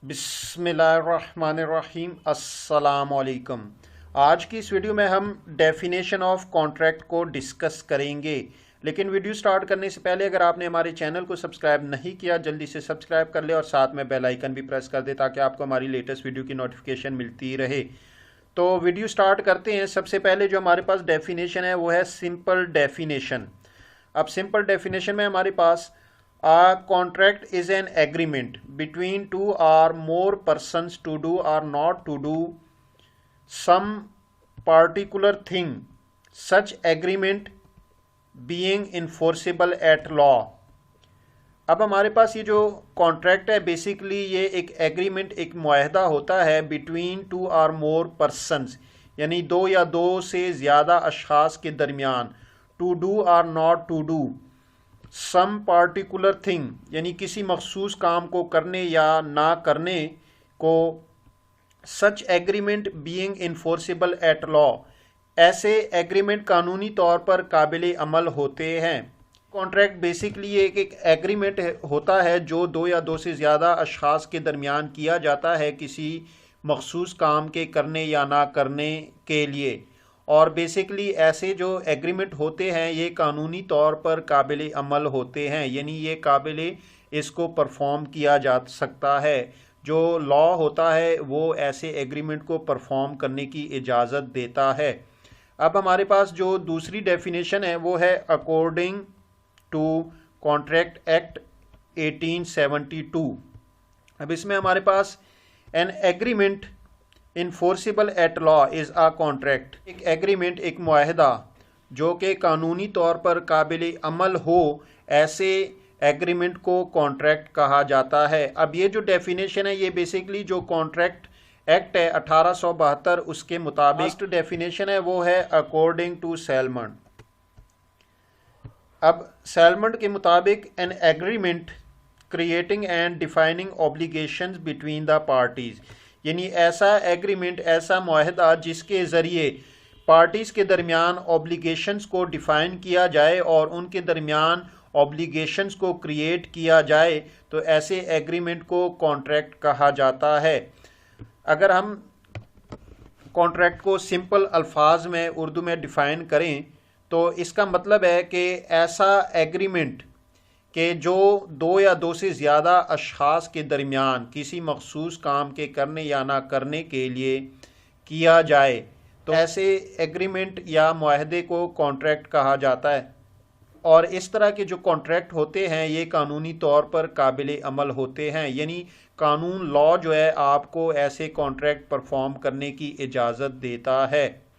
बिस्मिल्लाहिर्रहमानिर्रहीम अस्सलाम वालेकुम। आज की इस वीडियो में हम डेफिनेशन ऑफ कॉन्ट्रैक्ट को डिस्कस करेंगे। लेकिन वीडियो स्टार्ट करने से पहले अगर आपने हमारे चैनल को सब्सक्राइब नहीं किया जल्दी से सब्सक्राइब कर ले और साथ में बेल आइकन भी प्रेस कर दे ताकि आपको हमारी लेटेस्ट वीडियो की नोटिफिकेशन मिलती रहे। तो वीडियो स्टार्ट करते हैं। सबसे पहले जो हमारे पास डेफिनेशन है वो है सिंपल डेफिनेशन। अब सिंपल डेफिनेशन में हमारे पास A contract is an agreement between two or more persons to do or not to do some particular thing, such agreement being enforceable at law। अब हमारे पास ये जो कॉन्ट्रैक्ट है बेसिकली ये एक एग्रीमेंट, एक मुआहदा होता है बिटवीन टू और मोर पर्सनस, यानी दो या दो से ज़्यादा अशखास के दरमियान, टू डू और not to do some particular thing, यानी किसी मखसूस काम को करने या ना करने को, such agreement being enforceable at law, ऐसे एग्रीमेंट कानूनी तौर पर काबिल अमल होते हैं। कॉन्ट्रैक्ट बेसिकली एक एग्रीमेंट होता है जो दो या दो से ज़्यादा अशखास के दरमियान किया जाता है किसी मखसूस काम के करने या ना करने के लिए। और बेसिकली ऐसे जो एग्रीमेंट होते हैं ये कानूनी तौर पर काबिल अमल होते हैं, यानी ये काबिल इसको परफॉर्म किया जा सकता है। जो लॉ होता है वो ऐसे एग्रीमेंट को परफॉर्म करने की इजाज़त देता है। अब हमारे पास जो दूसरी डेफिनेशन है वो है अकॉर्डिंग टू कॉन्ट्रैक्ट एक्ट 1872। अब इसमें हमारे पास an agreement enforceable at law is a contract, एक एग्रीमेंट, एक मुआहदा जो कि कानूनी तौर पर काबिल अमल हो, ऐसे एग्रीमेंट को कॉन्ट्रैक्ट कहा जाता है। अब ये जो डेफिनेशन है ये बेसिकली जो कॉन्ट्रैक्ट एक्ट है 1872 उसके मुताबिक डेफिनेशन है वो है अकॉर्डिंग टू सेलमंड। अब सेलमंड के मुताबिक an agreement creating and defining obligations between the parties, यानी ऐसा एग्रीमेंट, ऐसा मुआहदा जिसके ज़रिए पार्टीज़ के दरमियान ऑब्लिगेशंस को डिफ़ाइन किया जाए और उनके दरमियान ऑब्लिगेशंस को क्रिएट किया जाए, तो ऐसे एग्रीमेंट को कॉन्ट्रैक्ट कहा जाता है। अगर हम कॉन्ट्रैक्ट को सिंपल अल्फाज में उर्दू में डिफ़ाइन करें तो इसका मतलब है कि ऐसा एग्रीमेंट कि जो दो या दो से ज़्यादा अशखास के दरमियान किसी मखसूस काम के करने या ना करने के लिए किया जाए, तो ऐसे एग्रीमेंट या मुआहदे को कॉन्ट्रैक्ट कहा जाता है। और इस तरह के जो कॉन्ट्रैक्ट होते हैं ये कानूनी तौर पर काबिल अमल होते हैं, यानी कानून, लॉ जो है आपको ऐसे कॉन्ट्रैक्ट परफॉर्म करने की इजाज़त देता है।